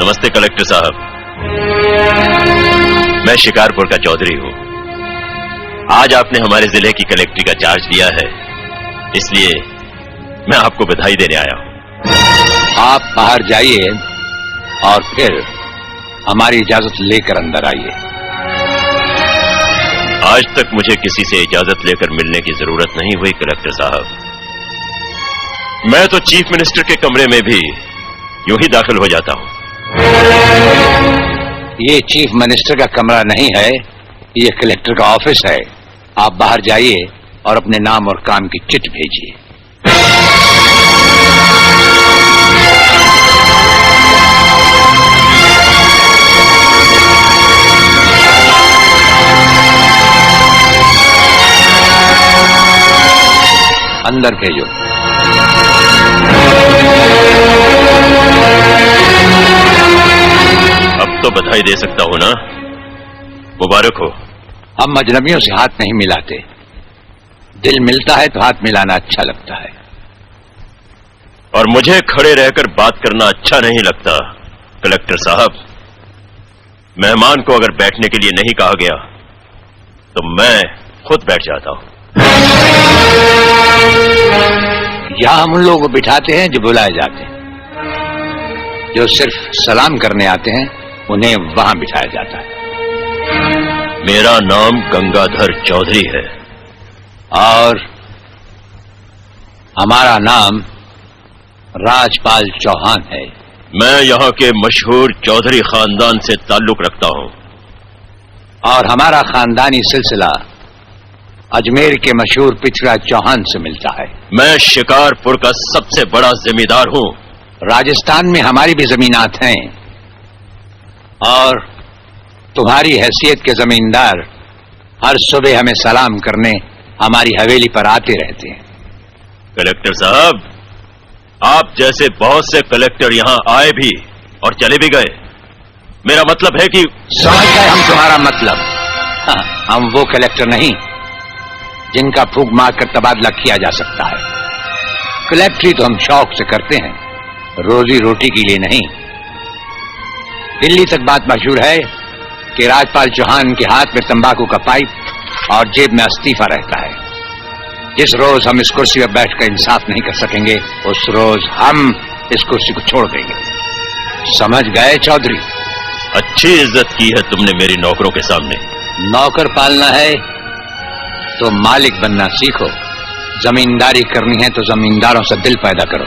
नमस्ते कलेक्टर साहब, मैं शिकारपुर का चौधरी हूं। आज आपने हमारे जिले की कलेक्ट्री का चार्ज लिया है, इसलिए मैं आपको बधाई देने आया हूं। आप बाहर जाइए और फिर हमारी इजाजत लेकर अंदर आइए। आज तक मुझे किसी से इजाजत लेकर मिलने की जरूरत नहीं हुई कलेक्टर साहब। मैं तो चीफ मिनिस्टर के कमरे में भी यूं ही दाखिल हो जाता हूं। ये चीफ मिनिस्टर का कमरा नहीं है, ये कलेक्टर का ऑफिस है। आप बाहर जाइए और अपने नाम और काम की चिट भेजिए। अंदर भेजो। अब तो बधाई दे सकता हूं ना? मुबारक हो। हम अजनबियों से हाथ नहीं मिलाते। दिल मिलता है तो हाथ मिलाना अच्छा लगता है। और मुझे खड़े रहकर बात करना अच्छा नहीं लगता कलेक्टर साहब। मेहमान को अगर बैठने के लिए नहीं कहा गया तो मैं खुद बैठ जाता हूं। यहां हम उन लोगों को बिठाते हैं जो बुलाए जाते हैं। जो सिर्फ सलाम करने आते हैं उन्हें वहां बिठाया जाता है। मेरा नाम गंगाधर चौधरी है और हमारा नाम राजपाल चौहान है। मैं यहाँ के मशहूर चौधरी खानदान से ताल्लुक रखता हूँ और हमारा खानदानी सिलसिला अजमेर के मशहूर पिछड़ा चौहान से मिलता है। मैं शिकारपुर का सबसे बड़ा जमींदार हूँ। राजस्थान में हमारी भी जमीनात हैं और तुम्हारी हैसियत के जमींदार हर सुबह हमें सलाम करने हमारी हवेली पर आते रहते हैं। कलेक्टर साहब, आप जैसे बहुत से कलेक्टर यहाँ आए भी और चले भी गए। मेरा मतलब है कि समझ गए हम तुम्हारा मतलब। हाँ, हम वो कलेक्टर नहीं जिनका फूंक मारकर तबादला किया जा सकता है। कलेक्टरी तो हम शौक से करते हैं, रोजी रोटी के लिए नहीं। दिल्ली तक बात मशहूर है कि राजपाल चौहान के हाथ में तंबाकू का पाइप और जेब में इस्तीफा रहता है। जिस रोज हम इस कुर्सी पर बैठकर इंसाफ नहीं कर सकेंगे उस रोज हम इस कुर्सी को छोड़ देंगे। समझ गए चौधरी? अच्छी इज्जत की है तुमने मेरी नौकरों के सामने। नौकर पालना है तो मालिक बनना सीखो। जमींदारी करनी है तो जमींदारों से दिल पैदा करो।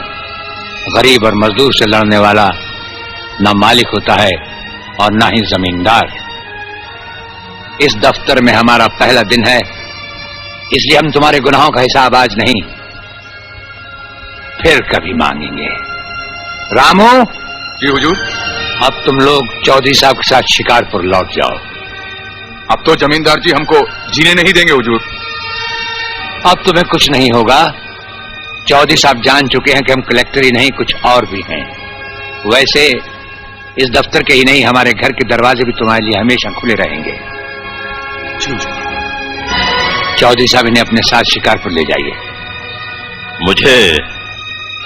गरीब और मजदूर से लड़ने वाला न मालिक होता है और न ही जमींदार। इस दफ्तर में हमारा पहला दिन है, इसलिए हम तुम्हारे गुनाहों का हिसाब आज नहीं फिर कभी मांगेंगे। रामू। जी हुजूर। अब तुम लोग चौधरी साहब के साथ शिकारपुर लौट जाओ। अब तो जमींदार जी हमको जीने नहीं देंगे हुजूर। अब तुम्हें कुछ नहीं होगा। चौधरी साहब जान चुके हैं कि हम कलेक्टर ही नहीं कुछ और भी हैं। वैसे इस दफ्तर के ही नहीं हमारे घर के दरवाजे भी तुम्हारे लिए हमेशा खुले रहेंगे। चौधरी साहब इन्हें अपने साथ शिकारपुर ले जाइए। मुझे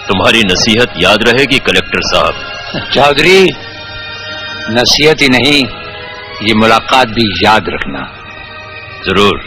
तुम्हारी नसीहत याद रहेगी कलेक्टर साहब। चौधरी, नसीहत ही नहीं ये मुलाकात भी याद रखना। जरूर।